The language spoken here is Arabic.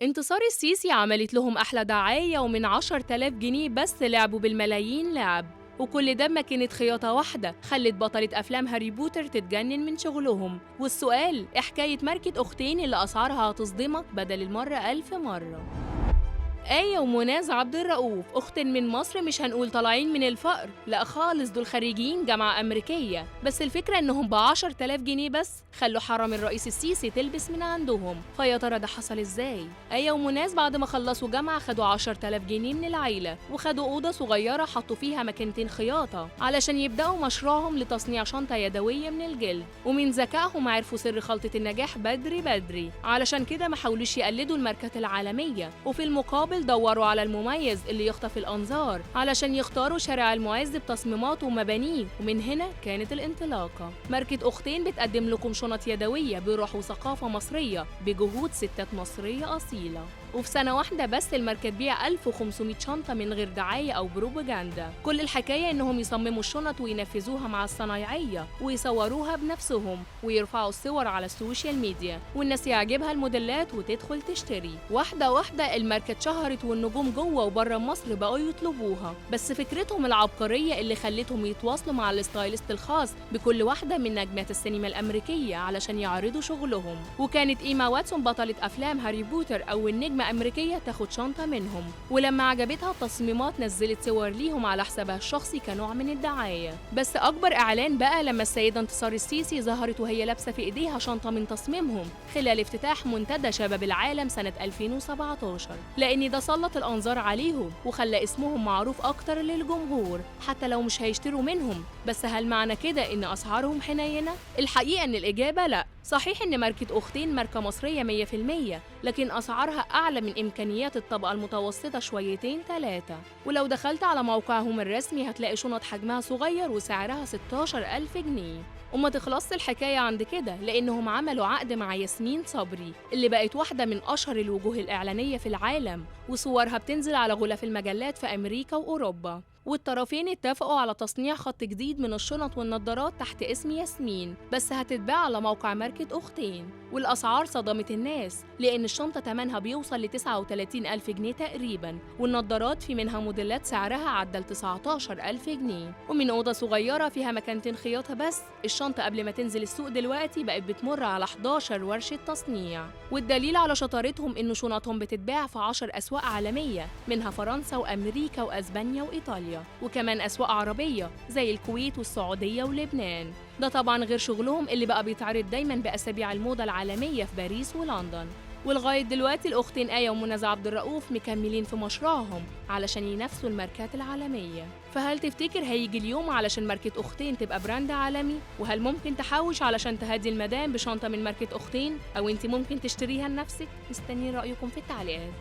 انتصار السيسي عملت لهم أحلى دعاية ومن 10,000 جنيه بس لعبوا بالملايين لعب، وكل ده ما كانت خياطة واحدة خلت بطلة أفلام هاري بوتر تتجنن من شغلهم. والسؤال إيه حكاية ماركة أختين اللي أسعارها هتصدمك بدل المرة 1000 مرة؟ آية ومناز عبد الرؤوف أختين من مصر، مش هنقول طالعين من الفقر، لا خالص، دول خريجين جامعة أمريكية، بس الفكرة إنهم ب10,000 جنيه بس خلوا حرم الرئيس السيسي تلبس من عندهم. فيا ترى ده حصل إزاي؟ آية ومناز بعد ما خلصوا جامعة خدوا 10,000 جنيه من العيلة وخدوا أوضة صغيرة حطوا فيها ماكينتين خياطة علشان يبدأوا مشروعهم لتصنيع شنطة يدوية من الجلد، ومن ذكائهم عرفوا سر خلطة النجاح بدري بدري، علشان كده ما حاولوش يقلدوا الماركات العالمية، وفي المقابل دوروا على المميز اللي يخطف الأنظار علشان يختاروا شارع المعز بتصميماته ومبانيه، ومن هنا كانت الانطلاقة. ماركة أختين بتقدم لكم شنط يدوية بروح وثقافة مصرية بجهود ستات مصرية أصيلة، وفي سنة واحدة بس الماركة تبيع 1500 شنطة من غير دعاية أو بروباجندا. كل الحكاية إنهم يصمموا الشنط وينفذوها مع الصنايعية ويصوروها بنفسهم ويرفعوا الصور على السوشيال ميديا، والناس يعجبها الموديلات وتدخل تشتري. واحدة واحدة الماركة اتشهرت والنجوم جوه وبره مصر بقوا يطلبوها، بس فكرتهم العبقرية اللي خلتهم يتواصلوا مع الستايلست الخاص بكل واحدة من نجمات السينما الأمريكية علشان يعرضوا شغلهم. وكانت إيما واتسون بطلة أفلام هاري بوتر أول نجمة أمريكية تاخد شنطة منهم، ولما عجبتها التصميمات نزلت صور ليهم على حسابها الشخصي كنوع من الدعاية. بس أكبر إعلان بقى لما السيدة انتصار السيسي ظهرت وهي لابسة في إيديها شنطة من تصميمهم خلال افتتاح منتدى شباب العالم سنة 2017، لأن ده سلط الأنظار عليهم وخلى اسمهم معروف أكتر للجمهور حتى لو مش هيشتروا منهم. بس هل معنى كده إن أسعارهم حنينة؟ الحقيقة إن الإجابة لأ. صحيح إن ماركة أختين ماركة مصرية 100%، لكن أسعارها أعلى من إمكانيات الطبقة المتوسطة شويتين تلاتة. ولو دخلت على موقعهم الرسمي هتلاقي شنط حجمها صغير وسعرها 16,000 جنيه. وما تخلصش الحكاية عند كده، لأنهم عملوا عقد مع ياسمين صبري اللي بقت واحدة من أشهر الوجوه الإعلانية في العالم، وصورها بتنزل على غلاف المجلات في أمريكا وأوروبا، والطرفين اتفقوا على تصنيع خط جديد من الشنط والنضارات تحت اسم ياسمين، بس هتتباع على موقع ماركة أختين. والأسعار صدمت الناس، لأن الشنطة تمنها بيوصل ل39,000 جنيه تقريباً، والنضارات في منها موديلات سعرها عدى 19,000 جنيه، ومن أوضة صغيرة فيها مكانتين خياطة بس، الشنطة قبل ما تنزل السوق دلوقتي بقت بتمر على 11 ورشة تصنيع. والدليل على شطارتهم إن شنطهم بتتباع في 10 أسواق عالمية، منها فرنسا وأمريكا وأسبانيا وإيطاليا، وكمان أسواق عربية زي الكويت والسعودية ولبنان. ده طبعاً غير شغلهم اللي بقى بيتعرض دايماً بأسابيع الموضة العالمية في باريس ولندن. ولغاية دلوقتي الأختين آية ومنى عبد الرؤوف مكملين في مشروعهم علشان ينافسوا الماركات العالمية. فهل تفتكر هيجي اليوم علشان ماركة أختين تبقى براند عالمي؟ وهل ممكن تحوش علشان تهدي المدام بشنطة من ماركة أختين؟ أو أنت ممكن تشتريها لنفسك؟ مستنيين رأيكم في التعليقات.